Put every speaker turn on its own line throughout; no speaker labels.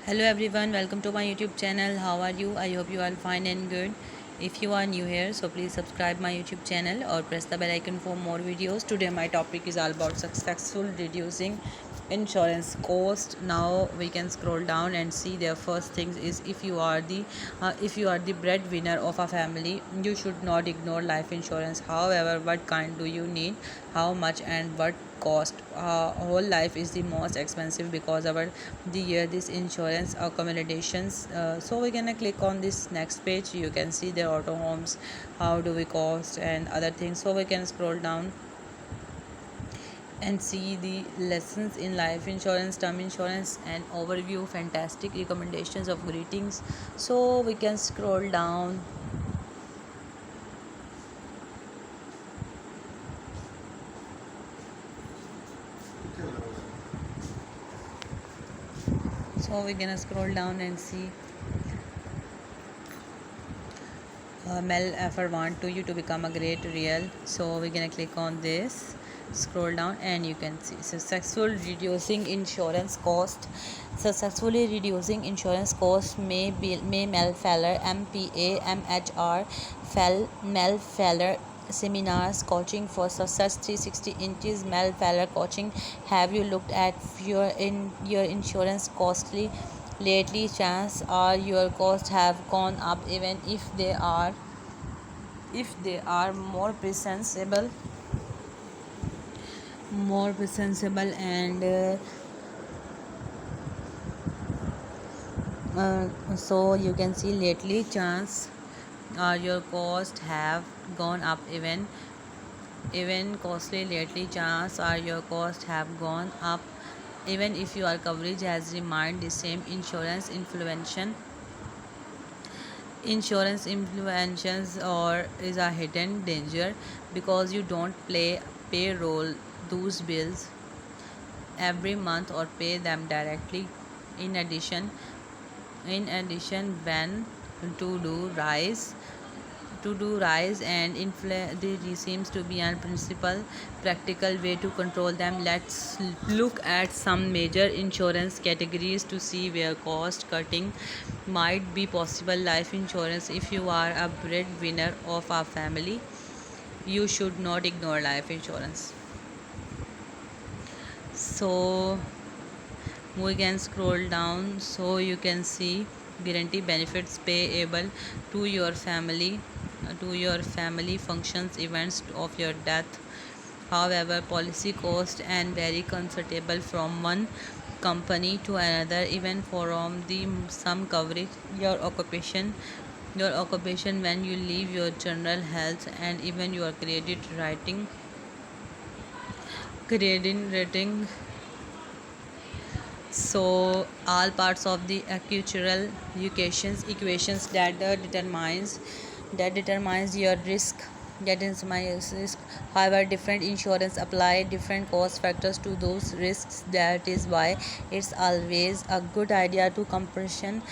Hello everyone, welcome to my YouTube channel. How are you? I hope you are fine and good. If you are new here, so please subscribe my YouTube channel or press the bell icon for more videos. Today my topic is all about successful reducing insurance cost. Now we can scroll down and see their first things is if you are the breadwinner of a family, you should not ignore life insurance. However, what kind do you need, how much, and what cost? Whole life is the most expensive because our the year this insurance accommodations. So we're gonna click on this next page. You can see the auto homes, how do we cost and other things. So we can scroll down and see the lessons in life insurance, term insurance, and overview, fantastic recommendations of greetings. So we can scroll down. So we're gonna scroll down and see Mel ever want to you to become a great real. So we're gonna click on this, scroll down, and you can see successfully reducing insurance cost. May Mel Feller MPA MHR Mel Feller seminars coaching for success 360 inches Mel Feller coaching. Have you looked at your insurance costly lately? Chances are your costs have gone up, even if they are more presentable and so you can see lately chance your cost have gone up, even costly lately chance are your cost have gone up, even if your coverage has remained the same. Insurance influences or is a hidden danger because you don't payroll those bills every month or pay them directly. In addition in addition when to do rise and there seems to be a principal practical way to control them. Let's look at some major insurance categories to see where cost cutting might be possible. Life insurance. If you are a breadwinner of a family, you should not ignore life insurance. So we can scroll down so you can see guarantee benefits payable to your family functions events of your death. However, policy cost and very convertible from one company to another, even from the some coverage your occupation when you leave your general health and even your credit rating. So all parts of the actuarial equations that determines your risk. However, different insurance apply different cost factors to those risks. That is why it's always a good idea to comparison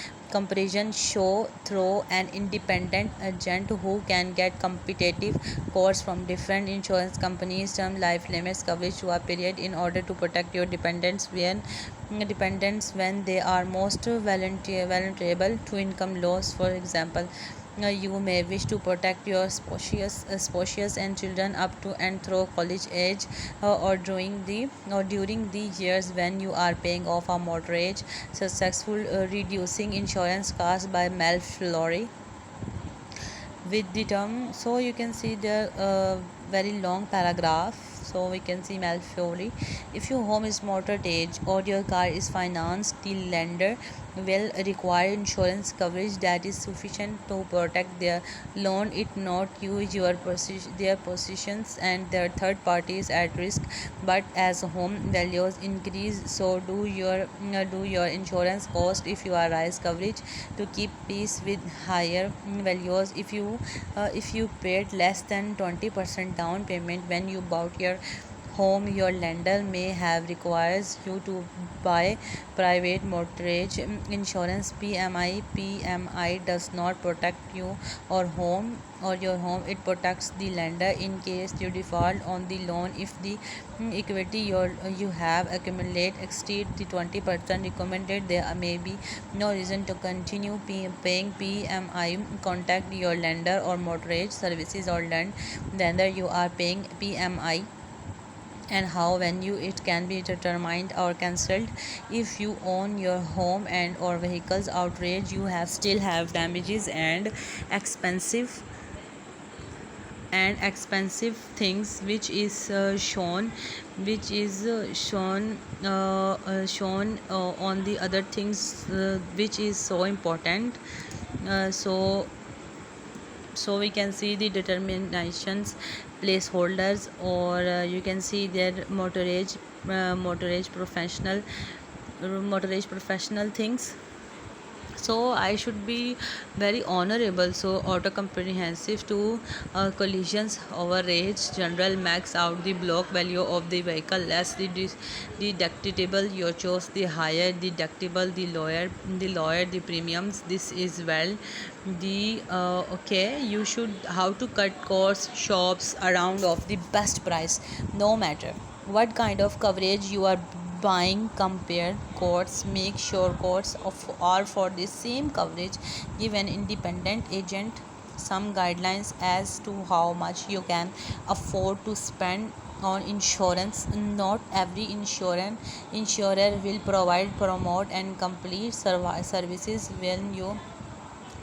show through an independent agent who can get competitive quotes from different insurance companies. Term life limits coverage to a period in order to protect your dependents when they are most vulnerable to income loss. For example, you may wish to protect your spouses and children up to and through college age, or during the years when you are paying off a mortgage. Successful reducing insurance costs by Mel Flory with the term. So you can see the very long paragraph. So we can see Malfoy. If your home is mortgaged or your car is financed, the lender will require insurance coverage that is sufficient to protect their loan. It not use their positions and their third parties at risk. But as home values increase, so do your insurance cost. If you are rise coverage to keep pace with higher values. If you paid less than 20% down payment when you bought your home, your lender may have requires you to buy private mortgage insurance. PMI does not protect you or home or your home. It protects the lender in case you default on the loan. If the equity you have accumulate exceed the 20% recommended, there may be no reason to continue paying PMI. Contact your lender or mortgage services or lender you are paying PMI, and how when you it can be determined or cancelled. If you own your home and or vehicles outrage, you have still have damages and expensive things which is shown on the other things, which is so important. So we can see the determinations placeholders, or you can see their motorage professional things. So I should be very honorable. So auto comprehensive to collisions overage general max out the block value of the vehicle, less the deductible you chose, the higher the deductible, the lower the premiums. This is well the okay, you should how to cut costs shops around of the best price. No matter what kind of coverage you are buying, compare quotes, make sure quotes are for the same coverage. Give an independent agent some guidelines as to how much you can afford to spend on insurance. Not every insurer will provide, promote and complete services. When you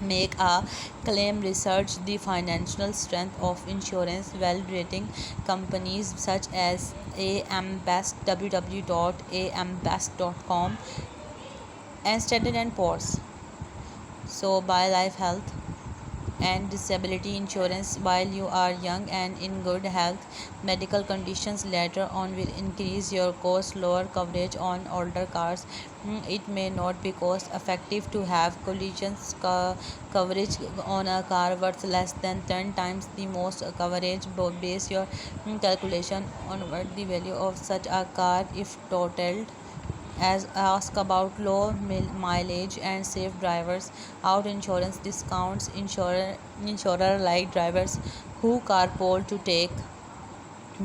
make a claim, research the financial strength of insurance well rating companies such as AM Best, www.ambest.com, and Standard and Poor's. So buy life, health and disability insurance while you are young and in good health. Medical conditions later on will increase your cost. Lower coverage on older cars. It may not be cost effective to have collisions coverage on a car worth less than 10 times the most coverage. Base your calculation on what the value of such a car if totaled. As ask about low mileage and safe drivers out insurance discounts. Insurer like drivers who carpool to take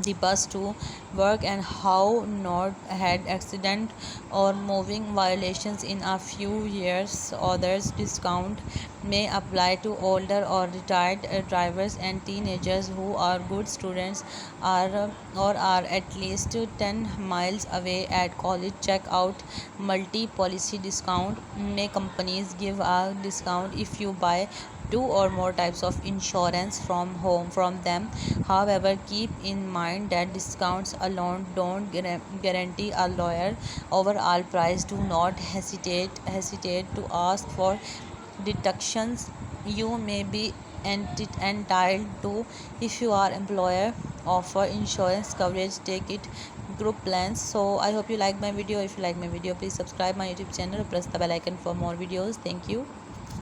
the bus to work and how not had accident or moving violations in a few years. Others discount may apply to older or retired drivers and teenagers who are good students or are at least 10 miles away at college. Check out multi policy discount. May companies give a discount if you buy two or more types of insurance from them. However, keep in mind that discounts alone don't guarantee a lower overall price. Do not hesitate to ask for deductions you may be entitled to if your employer offer insurance coverage. Take it group plans. So I hope you like my video. If you like my video, please subscribe my YouTube channel, press the bell icon for more videos. Thank you.